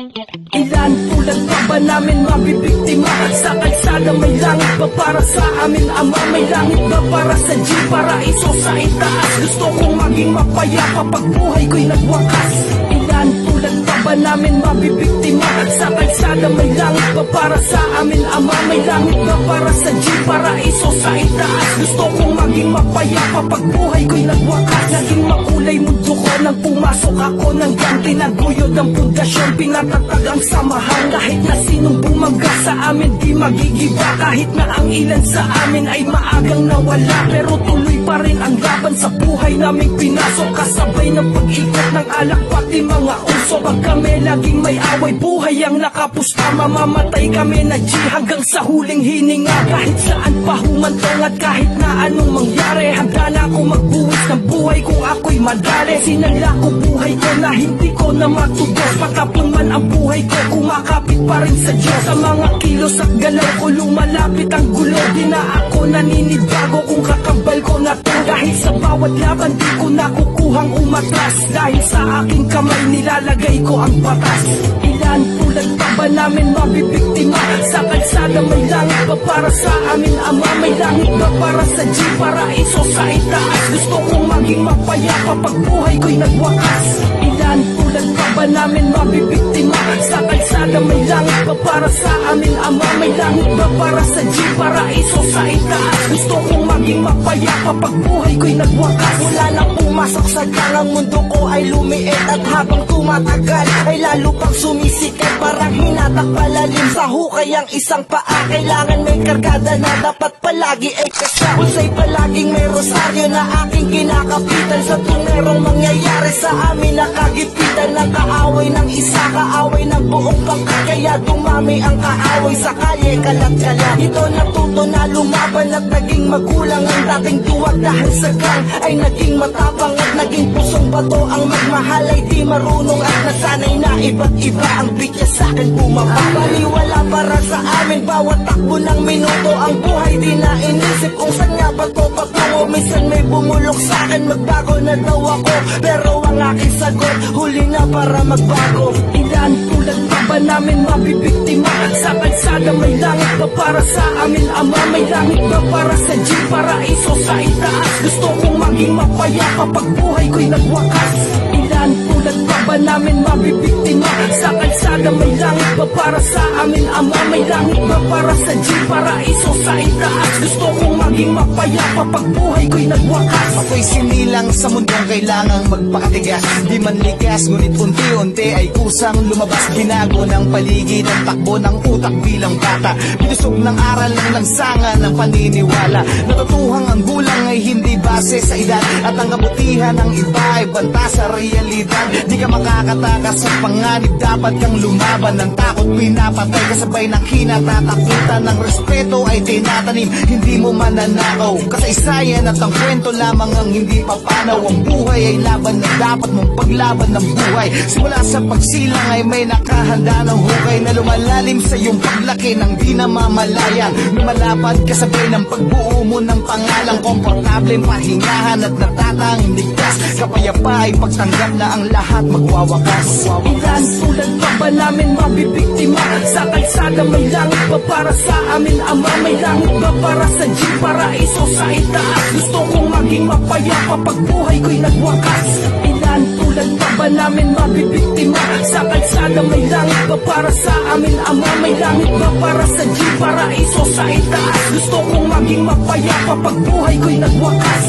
Ilan tulad pa ba namin mabibiktima? Sa kalsada may langit ba para sa amin Ama? May langit ba para sa G? Paraiso sa itaas. Gusto kong maging mapayapa pag buhay ko'y nagwakas. Ilan tulad pa ba namin mabibiktima? Sa kalsada may langit ba para sa amin Ama? May langit ba para sa G? Paraiso sa itaas. Gusto kong maging mapayapa pag buhay ko'y nagwakas. Naging makulay mundo ko nang pumasok ako ng gang. Tinaguyod ang pundasyon, pinatatag ang samahan. Kahit na sinong bumangga sa amin di magigiba. Kahit na ang ilan sa amin ay maagang nawala, pero tuloy pa rin ang laban sa buhay naming pinasok. Kasabay ng pag-ikot ng alak pati mga uso. Pag kami laging may away, buhay ang nakapusta. Mamamatay kami na G hanggang sa huling hininga. Kahit saan pa humantong at kahit na anong mangyari, handa na ako magbuwis ng buhay kung ako'y madali. Sinala ko buhay ko na hindi ko na matubos. Patapon man ang buhay ko, kumakapit pa rin sa Diyos. Sa mga kilos at galaw ko lumalapit ang gulo. Di na ako naninibago kung kakambal ko na to. Dahil sa bawat laban di ko nakukuhang umatras. Dahil sa aking kamay nilalagay ko ang batas. Ilan tulad pa ba namin mabibiktima? Sa kalsada may langit ba para sa amin Ama? May langit ba para sa G? Paraiso sa itaas. Gusto kong maging mapayapa pag buhay ko'y nagwakas. Ilan tulad pa ba namin mabibiktima? Sa kalsada may langit ba para sa amin Ama? May langit ba para sa G? Paraiso sa itaas. Gusto kong maging mapayapa pag buhay ko'y nagwakas. Mula nang pumasok sa gang, ang mundo ko ay lumiit. At habang tumatagal ay lalo pang sumisikat. Parang hinatak palalim sa hukay ang isang paa. Kailangan may kargada na dapat palagi ay kasya. Usay palaging may rosaryo na aking kinakapitan. Sa tumerong mangyayari sa amin nakagipitan ng kaaway ng isa, kaaway ng buong pangkat. Kaya dumami ang kaaway sa kalye, kalat-kalat. Ito natuto na lumaban at naging magulang. Ang dating duwag dahil sa gang ay naging matapang at naging pusong bato. Ang magmahal ay di marunong at nasanay na iba't iba ang bigya sa akin bumaba. Baliwala para sa amin bawat takbo ng minuto. Ang buhay di na inisip kung saan nga ba to patungo. Minsan may bumulok sa akin, magbago na daw ako, pero ang aking sagot huli na para magbago. Ilan tulad pa ba namin mabibiktima? Sa kalsada may langit ba para sa amin Ama? May langit ba para sa G? Paraiso sa itaas. Gusto kong maging mapayapa pag buhay ko'y nagwakas. Ilan tulad pa ba namin mabibiktima? Sa kalsada may langit ba para sa amin Ama? May langit ba para sa G? Paraiso sa itaas. Gusto kong maging mapayapa pag buhay ko'y nagwakas. Ako'y sinilang sa mundong kailangang magpakatigas. Di man ligas, ngunit unti-unti ay kusang lumabas. Ginago ng paligid ang takbo ng utak bilang bata. Binusog ng aral ng lansangan ng paniniwala. Natutuhang ang gulang ay hindi base sa edad. At ang kabutihan ng iba ay banta sa realidad. Di ka makakatakas sa panganib, dapat kang lumaban. Ng takot pinapatay kasabay ng kinatatakutan. Ng respeto ay tinatanim, hindi mo mananakaw. Kasaysayan at ang kwento lamang ang hindi papanaw. Ang buhay ay laban na dapat mong paglaban ng buhay. Simula sa pagsilang ay may nakahanda ng hukay na lumalalim sa iyong paglaki ng di namamalayan. Lumalapad kasabay ng pagbuo mo ng pangalang komportableng pahingahan at natatang ligtas. Kapayapa ay pagtanggap na ang lahat magwawakas. Ilan tulad pa ba namin mabibiktima? Sa kalsada may langit ba para sa amin Ama? May langit ba para sa G? Paraiso sa itaas. Gusto kong maging mapayapa pag buhay ko'y nagwakas. Ilan tulad pa ba namin mabibiktima? Sa kalsada may langit ba para sa amin Ama? May langit ba para sa G? Paraiso sa itaas. Gusto kong maging mapayapa pag buhay ko'y nagwakas.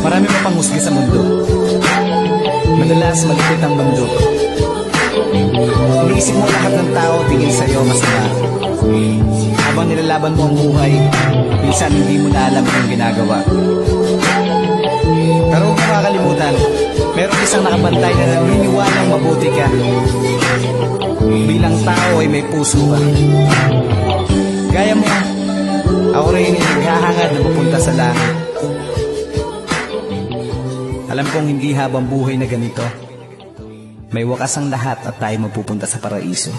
Marami mapanghusga sa mundo. Madalas malupit ang mundo. Iniisip mo lahat ng tao tingin sa'yo masama. Habang nilalaban mo ang buhay, minsan hindi mo na alam ang ginagawa. Pero huwag mo makakalimutan, meron isang nakabantay na naniniwalang mabuti ka. Bilang tao ay may puso ka. Gaya mo, ako rin ay naghahangad na pupunta sa langit. Alam kong hindi habang buhay na ganito, may wakas ang lahat at tayo mapupunta sa paraiso.